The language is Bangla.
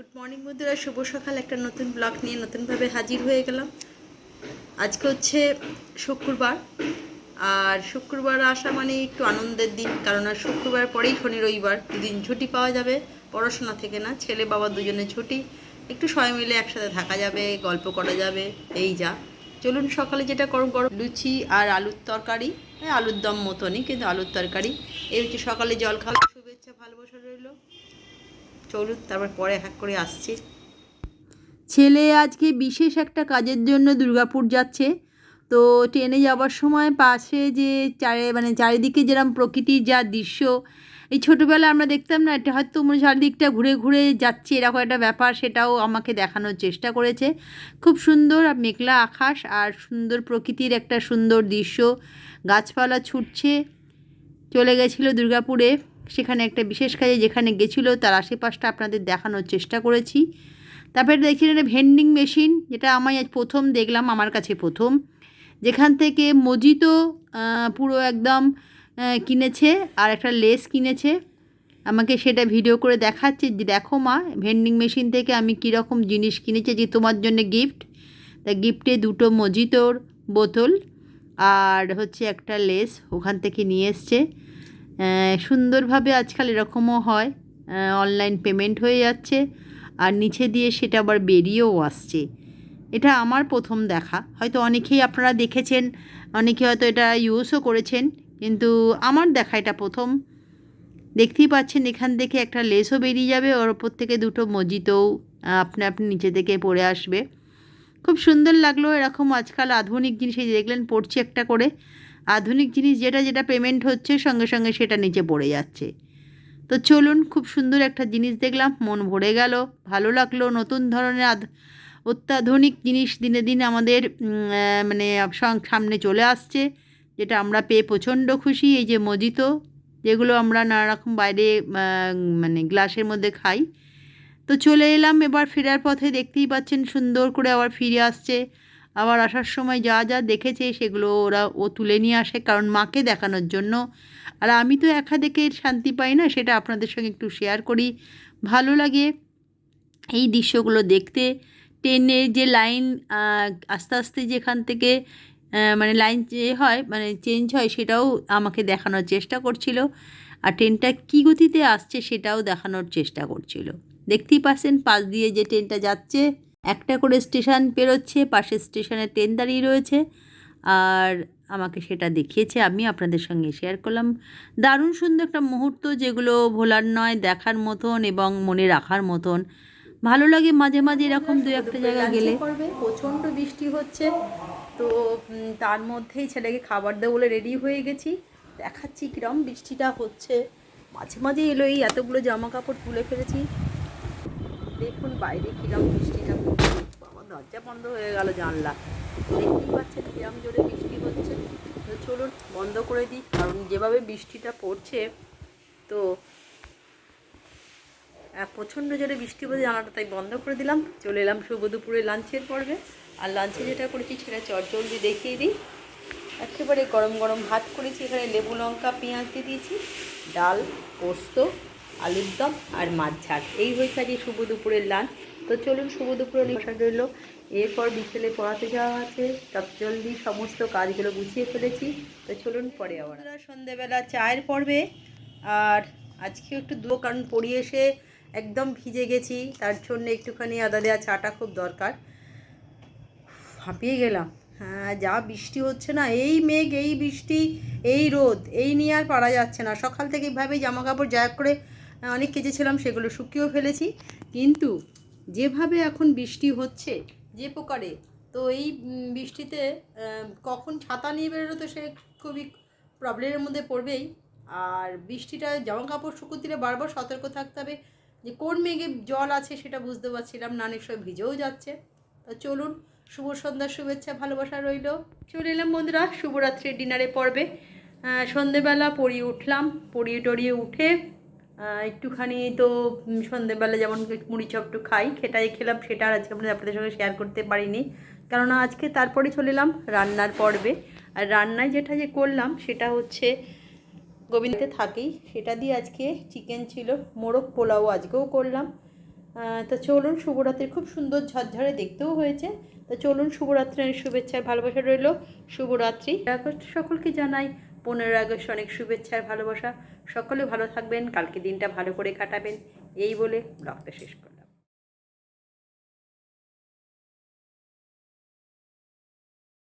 গুড মর্নিং বন্ধুরা, শুভ সকাল। একটা নতুন ব্লগ নিয়ে নতুনভাবে হাজির হয়ে গেলাম। আজকে হচ্ছে শুক্রবার, আর শুক্রবার আসা মানে একটু আনন্দের দিন, কারণ আর শুক্রবার পরেই শনি রবিবার দুদিন ছুটি পাওয়া যাবে পড়াশোনা থেকে। না, ছেলে বাবা দুজনে ছুটি, একটু সবাই মিলে একসাথে থাকা যাবে, গল্প করা যাবে, এই যা। চলুন, সকালে যেটা গরম গরম লুচি আর আলুর তরকারি, আলুর দম মতনই কিন্তু আলুর তরকারি, এই হচ্ছে সকালে জল খাওয়া। শুভেচ্ছা ভালোবাসা রইল। চলুন, তারপর পরে এক করে আসছি। ছেলে আজকে বিশেষ একটা কাজের জন্য দুর্গাপুর যাচ্ছে। তো ট্রেনে যাওয়ার সময় পাশে যে চারিদিকে যেরকম প্রকৃতির যা দৃশ্য, এই ছোটোবেলায় আমরা দেখতাম না, এটা হয়তো চারিদিকটা ঘুরে ঘুরে যাচ্ছে এরকম একটা ব্যাপার, সেটাও আমাকে দেখানোর চেষ্টা করেছে। খুব সুন্দর মেঘলা আকাশ আর সুন্দর প্রকৃতির একটা সুন্দর দৃশ্য, গাছপালা ছুটছে। চলে গেছিলো দুর্গাপুরে, সেখানে একটা বিশেষ কাজে যেখানে গেছিলো তার আশেপাশটা আপনাদের দেখানোর চেষ্টা করেছি। তারপরে দেখছিলেন ভেন্ডিং মেশিন, যেটা আমি আজ প্রথম দেখলাম, আমার কাছে প্রথম, যেখান থেকে মজিতো পুরো একদম কিনেছে আর একটা লেস কিনেছে। আমাকে সেটা ভিডিও করে দেখাচ্ছে যে দেখো মা, ভেন্ডিং মেশিন থেকে আমি কীরকম জিনিস কিনেছি, যে তোমার জন্য গিফট। তা গিফটে দুটো মজিতোর বোতল আর হচ্ছে একটা লেস ওখান থেকে নিয়ে এসছে। সুন্দরভাবে আজকাল এরকমও হয়, অনলাইন পেমেন্ট হয়ে যাচ্ছে আর নিচে দিয়ে সেটা আবার বেরিয়েও আসছে। এটা আমার প্রথম দেখা, হয়তো অনেকেই আপনারা দেখেছেন, অনেকে হয়তো এটা ইউজও করেছেন, কিন্তু আমার দেখা এটা প্রথম। দেখতেই পাচ্ছেন এখান থেকে একটা লেসও বেরিয়ে যাবে, ওর ওপর থেকে দুটো মজিতও আপনি আপনি নিচে থেকে পড়ে আসবে। খুব সুন্দর লাগলো। এরকম আজকাল আধুনিক জিনিস, এই দেখলেন পড়ছে একটা করে আধুনিক জিনিস, যেটা যেটা পেমেন্ট হচ্ছে সঙ্গে সঙ্গে সেটা নিচে পড়ে যাচ্ছে। তো চলুন, খুব সুন্দর একটা জিনিস দেখলাম, মন ভরে গেল, ভালো লাগলো। নতুন ধরনের অত্যাধুনিক জিনিস দিনে দিনে আমাদের সামনে চলে আসছে, যেটা আমরা পেয়ে প্রচণ্ড খুশি। এই যে মজিতো, যেগুলো আমরা নানা রকম বাইরে গ্লাসের মধ্যে খাই। তো চলে এলাম, এবার ফেরার পথে দেখতেই পাচ্ছেন সুন্দর করে আবার ফিরে আসছে। আবার আসার সময় যা যা দেখেছে সেগুলো ও তুলে নিয়ে আসে, কারণ মাকে দেখানোর জন্য। আর আমি তো একা দেখে শান্তি পাই না, সেটা আপনাদের সঙ্গে একটু শেয়ার করি। ভালো লাগে এই দৃশ্যগুলো দেখতে। ট্রেনের যে লাইন আস্তে আস্তে যেখান থেকে লাইন চেঞ্জ হয়, সেটাও আমাকে দেখানোর চেষ্টা করছিল। আর ট্রেনটা কী গতিতে আসছে সেটাও দেখানোর চেষ্টা করছিল। দেখতেই পাচ্ছেন পাশ দিয়ে যে ট্রেনটা যাচ্ছে, একটা করে স্টেশন পেরোচ্ছে, পাশের স্টেশনে ট্রেন দাঁড়িয়ে রয়েছে, আর আমাকে সেটা দেখিয়েছে, আমি আপনাদের সঙ্গে শেয়ার করলাম। দারুণ সুন্দর একটা মুহূর্ত, যেগুলো ভোলার নয়, দেখার মতন এবং মনে রাখার মতন। ভালো লাগে মাঝে মাঝে এরকম দু একটা জায়গা গেলে। প্রচণ্ড বৃষ্টি হচ্ছে, তো তার মধ্যেই ছেলেকে খাবার দেবো বলে রেডি হয়ে গেছি। দেখাচ্ছি কিরম বৃষ্টিটা হচ্ছে, মাঝে মাঝে এলো। এই এতগুলো জামা কাপড় তুলে ফেলেছি, দেখুন বাইরে কিরম বৃষ্টিটা হচ্ছে। বাবা, দরজা বন্ধ হয়ে গেল, জানলা। দেখতেই পাচ্ছেন কিরম জোরে বৃষ্টি হচ্ছে। তো চলুন বন্ধ করে দিই, কারণ যেভাবে বৃষ্টিটা পড়ছে, তো প্রচণ্ড জোরে বৃষ্টি পড়ছে, জানালাটা তাই বন্ধ করে দিলাম। চলে এলাম শুভ দুপুরে লাঞ্চের পর্বে। আর লাঞ্চে যেটা করেছি সেটা চটজলদি দেখিয়ে দিই। একেবারে গরম গরম ভাত করেছি, এখানে লেবু লঙ্কা পেঁয়াজ দিয়ে দিয়েছি, ডাল, পোস্ত, আলুর দম আর মাছ ঝাল। এই হয়েছে আজকে শুভ দুপুরের লাঞ্চ। তো চলুন, শুভ দুপুরের লিখা রইল। এরপর বিকেলে পড়াতে যাওয়া আছে, চটজলদি সমস্ত কাজগুলো গুছিয়ে ফেলেছি। তো চলুন পরে আবার। সন্ধেবেলা চায়ের পর্বে, আর আজকে একটু কারণ পড়িয়ে এসে একদম ভিজে গেছি, তার জন্য একটুখানি আদা দেওয়া চাটা খুব দরকার। হাঁপিয়ে গেলাম। হ্যাঁ, যা বৃষ্টি হচ্ছে না, এই মেঘ, এই বৃষ্টি, এই রোদ, এই নিয়ে আর পারা যাচ্ছে না। সকাল থেকে এইভাবেই জামা কাপড় যা করে অনেক কেচেছিলাম, সেগুলো শুকিয়েও ফেলেছি, কিন্তু যেভাবে এখন বৃষ্টি হচ্ছে যে প্রকারে, তো এই বৃষ্টিতে কখন ছাতা নিয়ে বেরোলো তো সে খুবই প্রবলেমের মধ্যে পড়বেই। আর বৃষ্টিটা জামা কাপড় শুকোতে দিলে বারবার সতর্ক থাকতে হবে, যে কোন মেঘে জল আছে সেটা বুঝতে পারছিলাম না, অনেক সময় ভিজেও যাচ্ছে। তো চলুন, শুভ সন্ধ্যার শুভেচ্ছা ভালোবাসা রইল। চলে এলাম বন্ধুরা শুভরাত্রির ডিনারে পর্বে। সন্ধেবেলা পড়িয়ে উঠলাম, পড়িয়ে টড়িয়ে উঠে একটুখানি তো সন্ধেবেলা যেমন মুড়ি চপ একটু খাই, সেটাই খেলাম। সেটা আর আজকে আপনাদের সঙ্গে শেয়ার করতে পারিনি, কেননা আজকে তারপরে চলে এলাম রান্নার পর্বে। আর রান্নায় যেটা যে করলাম সেটা হচ্ছে গোবিন্দে থাকেই, সেটা দিয়ে আজকে চিকেন ছিল, মোরগ পোলাও আজকেও করলাম। তো চলুন, শুভরাত্রি। খুব সুন্দর ঝরঝরে দেখতেও হয়েছে। তো চলুন, শুভরাত্রির শুভেচ্ছার ভালোবাসা রইল। শুভরাত্রি। আগস্ট সকলকে জানাই 15 আগস্ট অনেক শুভেচ্ছা আর ভালোবাসা। সকলে ভালো থাকবেন, কালকে দিনটা ভালো করে কাটাবেন, এই বলে ব্লগটা শেষ করলাম।